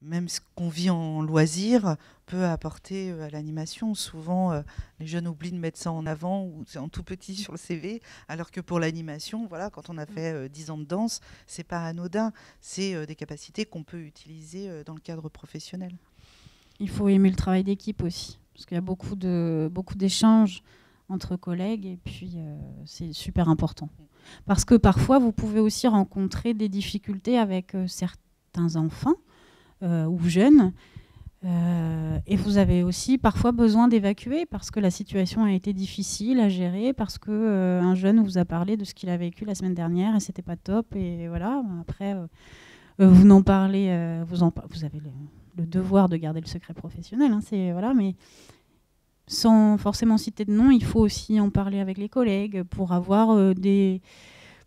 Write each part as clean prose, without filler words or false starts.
même ce qu'on vit en loisir peut apporter à l'animation. Souvent, les jeunes oublient de mettre ça en avant ou c'est en tout petit sur le CV, alors que pour l'animation, voilà, quand on a fait 10 ans de danse, c'est pas anodin. C'est des capacités qu'on peut utiliser dans le cadre professionnel. Il faut aimer le travail d'équipe aussi, parce qu'il y a beaucoup d'échanges entre collègues, et puis c'est super important. Parce que parfois, vous pouvez aussi rencontrer des difficultés avec certains enfants ou jeunes, et vous avez aussi parfois besoin d'évacuer parce que la situation a été difficile à gérer, parce que un jeune vous a parlé de ce qu'il a vécu la semaine dernière et c'était pas top, et voilà. Après, vous n'en parlez, vous avez le devoir de garder le secret professionnel, hein, voilà, mais sans forcément citer de nom, il faut aussi en parler avec les collègues pour avoir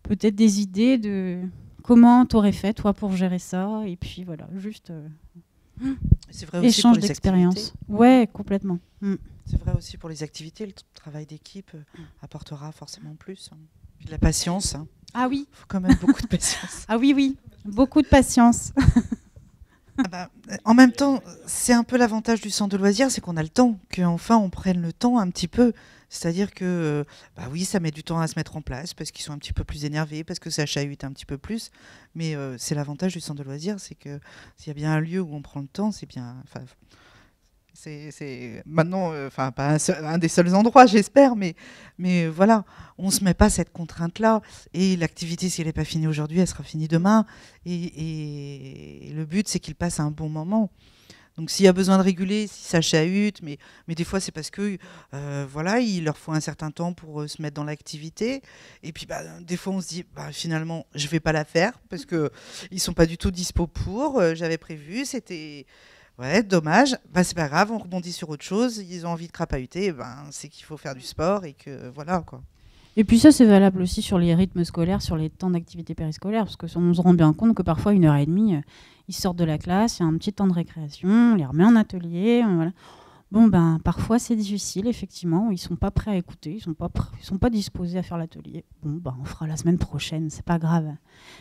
peut-être des idées de comment tu aurais fait toi pour gérer ça, et puis voilà, juste C'est vrai aussi pour échange les activités. d'expérience. Ouais, complètement. C'est vrai aussi pour les activités. Le travail d'équipe apportera forcément plus. Puis de la patience. Ah oui. Il faut quand même beaucoup de patience. Ah oui, oui. Beaucoup de patience. Ah bah, en même temps, c'est un peu l'avantage du centre de loisirs, c'est qu'on a le temps, qu'enfin on prenne le temps un petit peu. C'est-à-dire que, bah oui, ça met du temps à se mettre en place parce qu'ils sont un petit peu plus énervés, parce que ça chahute un petit peu plus. Mais c'est l'avantage du centre de loisirs, c'est que s'il y a bien un lieu où on prend le temps, c'est bien. Enfin, c'est maintenant, enfin pas un des seuls endroits, j'espère, mais voilà, on se met pas cette contrainte-là. Et l'activité, si elle n'est pas finie aujourd'hui, elle sera finie demain. Et le but, c'est qu'il passe un bon moment. Donc s'il y a besoin de réguler, si ça chahute, mais des fois c'est parce que voilà, il leur faut un certain temps pour se mettre dans l'activité. Et puis bah, des fois on se dit bah, finalement je vais pas la faire parce que ils sont pas du tout dispo pour. J'avais prévu, c'était ouais dommage. Bah, c'est pas grave, on rebondit sur autre chose. Ils ont envie de crapahuter, et ben c'est qu'il faut faire du sport et que voilà quoi. Et puis ça, c'est valable aussi sur les rythmes scolaires, sur les temps d'activité périscolaire, parce qu'on se rend bien compte que parfois, 1 heure et demie, ils sortent de la classe, il y a un petit temps de récréation, on les remet en atelier. Voilà. Bon, ben, parfois, c'est difficile, effectivement. Ils sont pas prêts à écouter, ils sont pas disposés à faire l'atelier. Bon, ben, on fera la semaine prochaine, c'est pas grave.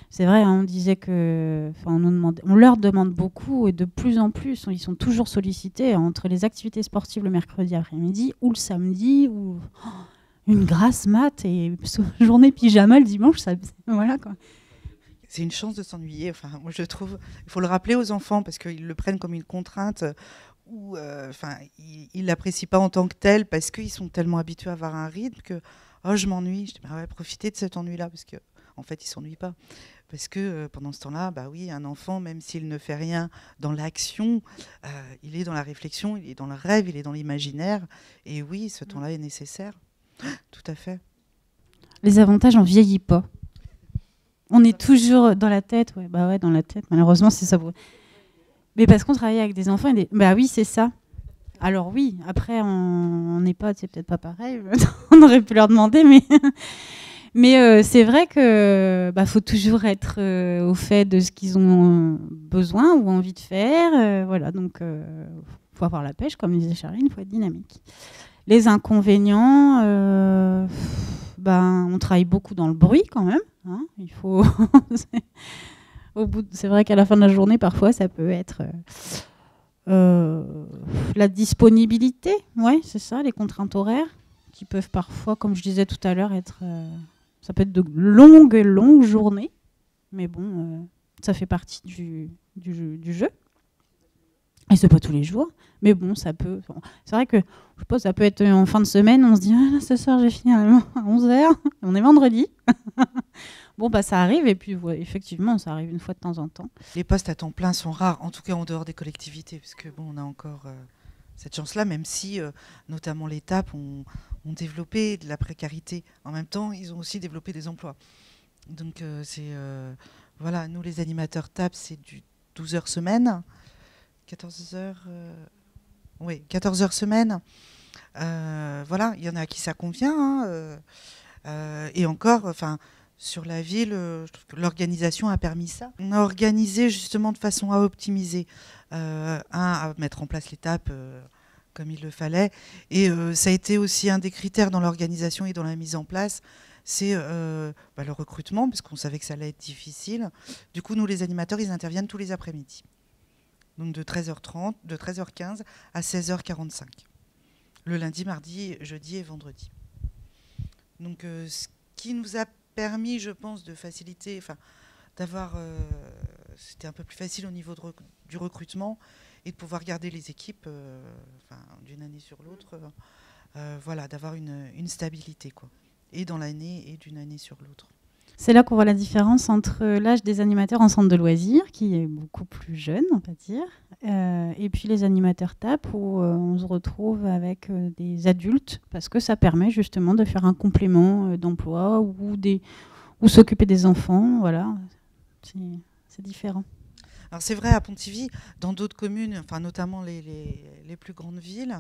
C'est vrai, hein, on disait que, on leur demande beaucoup, et de plus en plus, ils sont toujours sollicités entre les activités sportives le mercredi après-midi ou le samedi, ou une grasse mat et journée pyjama le dimanche, ça, voilà quoi. C'est une chance de s'ennuyer. Enfin, moi je trouve, il faut le rappeler aux enfants parce qu'ils le prennent comme une contrainte ou enfin ils l'apprécient pas en tant que tel parce qu'ils sont tellement habitués à avoir un rythme que oh je m'ennuie. Je dis bah ouais, profitez de cet ennui là parce que en fait ils s'ennuient pas parce que pendant ce temps-là bah oui un enfant même s'il ne fait rien dans l'action il est dans la réflexion, il est dans le rêve, il est dans l'imaginaire et oui ce temps-là est nécessaire. Tout à fait. Les avantages, on vieillit pas. On est toujours dans la tête, ouais, bah ouais, dans la tête. Malheureusement, c'est ça. Mais parce qu'on travaille avec des enfants et bah oui, c'est ça. Alors oui, après en EHPAD, c'est peut-être pas pareil. On aurait pu leur demander, mais c'est vrai que bah, faut toujours être au fait de ce qu'ils ont besoin ou envie de faire. Voilà, donc faut avoir la pêche, comme disait Charline, faut être dynamique. Les inconvénients, ben, on travaille beaucoup dans le bruit quand même. Hein, il faut. C'est vrai qu'à la fin de la journée, parfois, ça peut être la disponibilité. Ouais, c'est ça, les contraintes horaires qui peuvent parfois, comme je disais tout à l'heure, être. Ça peut être de longues journées, mais bon, ça fait partie du jeu. Et c'est pas tous les jours, mais bon, ça peut. C'est vrai que je pense ça peut être en fin de semaine, on se dit ah là, ce soir j'ai fini à 11h, on est vendredi. Bon bah ça arrive et puis ouais, effectivement ça arrive une fois de temps en temps. Les postes à temps plein sont rares, en tout cas en dehors des collectivités, parce que bon, on a encore cette chance-là, même si notamment les TAP ont développé de la précarité. En même temps, ils ont aussi développé des emplois. Donc voilà, nous les animateurs TAP, c'est du 12 heures semaine, 14 heures, oui, 14 heures semaine. Voilà, il y en a à qui ça convient, hein, et encore, enfin. Sur la ville, je trouve que l'organisation a permis ça. On a organisé justement de façon à optimiser, à mettre en place l'étape comme il le fallait. Et ça a été aussi un des critères dans l'organisation et dans la mise en place, c'est bah, le recrutement, parce qu'on savait que ça allait être difficile. Du coup, nous, les animateurs, ils interviennent tous les après-midi. donc de 13h30, de 13h15 à 16h45. Le lundi, mardi, jeudi et vendredi. Donc, ce qui nous a permis, je pense, de faciliter, enfin, d'avoir, c'était un peu plus facile au niveau du recrutement et de pouvoir garder les équipes d'une année sur l'autre, voilà, d'avoir une stabilité, quoi, et dans l'année et d'une année sur l'autre. C'est là qu'on voit la différence entre l'âge des animateurs en centre de loisirs, qui est beaucoup plus jeune, on va dire, et puis les animateurs TAP, où on se retrouve avec des adultes, parce que ça permet justement de faire un complément d'emploi ou s'occuper des enfants. Voilà, c'est différent. Alors c'est vrai, à Pontivy, dans d'autres communes, enfin notamment les plus grandes villes,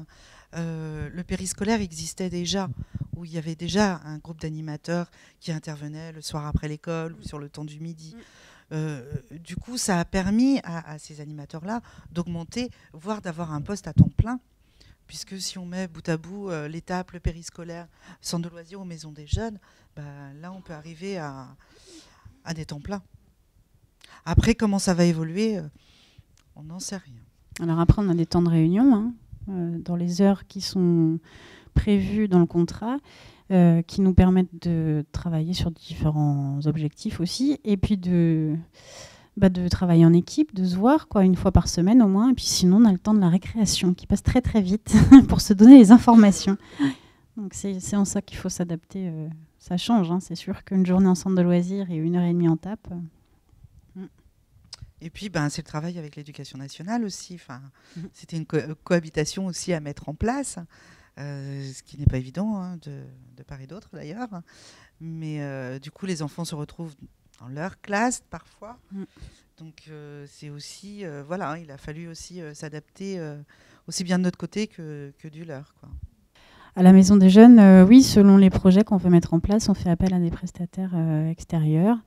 le périscolaire existait déjà, où il y avait déjà un groupe d'animateurs qui intervenait le soir après l'école ou sur le temps du midi. Du coup, ça a permis à ces animateurs-là d'augmenter, voire d'avoir un poste à temps plein, puisque si on met bout à bout l'étape, le périscolaire, le centre de loisirs ou maison des jeunes, là on peut arriver à des temps pleins. Après, comment ça va évoluer, on n'en sait rien. Alors après, on a des temps de réunion, dans les heures qui sont prévues dans le contrat, qui nous permettent de travailler sur différents objectifs aussi, et puis de travailler en équipe, de se voir une fois par semaine au moins, et puis sinon on a le temps de la récréation qui passe très très vite pour se donner les informations. Donc c'est en ça qu'il faut s'adapter. Ça change, c'est sûr qu'une journée en centre de loisirs et 1h30 en TAP... Et puis, c'est le travail avec l'éducation nationale aussi. C'était une cohabitation aussi à mettre en place, ce qui n'est pas évident, de part et d'autre d'ailleurs. Mais du coup, les enfants se retrouvent dans leur classe parfois. Donc, c'est aussi, voilà, il a fallu aussi s'adapter aussi bien de notre côté que du leur, quoi. À la Maison des Jeunes, oui, selon les projets qu'on veut mettre en place, on fait appel à des prestataires extérieurs.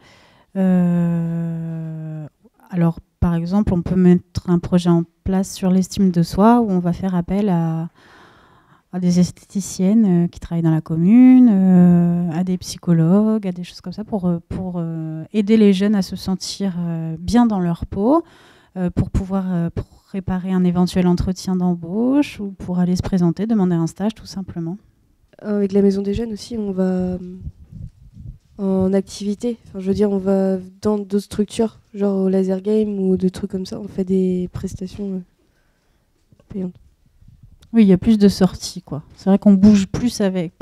Alors, par exemple, on peut mettre un projet en place sur l'estime de soi où on va faire appel à des esthéticiennes qui travaillent dans la commune, à des psychologues, à des choses comme ça pour aider les jeunes à se sentir bien dans leur peau, pour pouvoir préparer un éventuel entretien d'embauche ou pour aller se présenter, demander un stage tout simplement. Avec la Maison des Jeunes aussi, on va en activité. Enfin, je veux dire, on va dans d'autres structures, genre au laser game ou des trucs comme ça. On fait des prestations payantes. Oui, il y a plus de sorties, quoi. C'est vrai qu'on bouge plus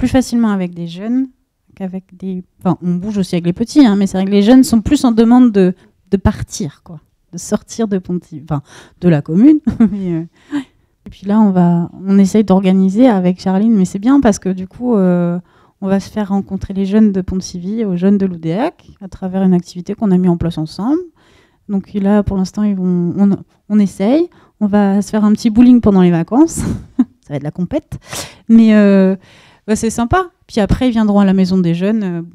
facilement avec des jeunes qu'avec des... Enfin, on bouge aussi avec les petits, mais c'est vrai que les jeunes sont plus en demande de partir, quoi. De sortir de Pontivy, enfin, de la commune. Et puis là, on essaye d'organiser avec Charline, mais c'est bien parce que du coup... on va se faire rencontrer les jeunes de Pontivy aux jeunes de l'Oudéac à travers une activité qu'on a mis en place ensemble. Donc là, pour l'instant, on essaye. On va se faire un petit bowling pendant les vacances. Ça va être la compète. Mais c'est sympa. Puis après, ils viendront à la Maison des Jeunes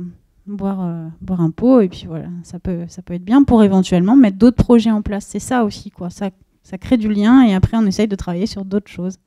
boire un pot. Et puis voilà, ça peut être bien pour éventuellement mettre d'autres projets en place. C'est ça aussi, quoi. Ça crée du lien et après, on essaye de travailler sur d'autres choses.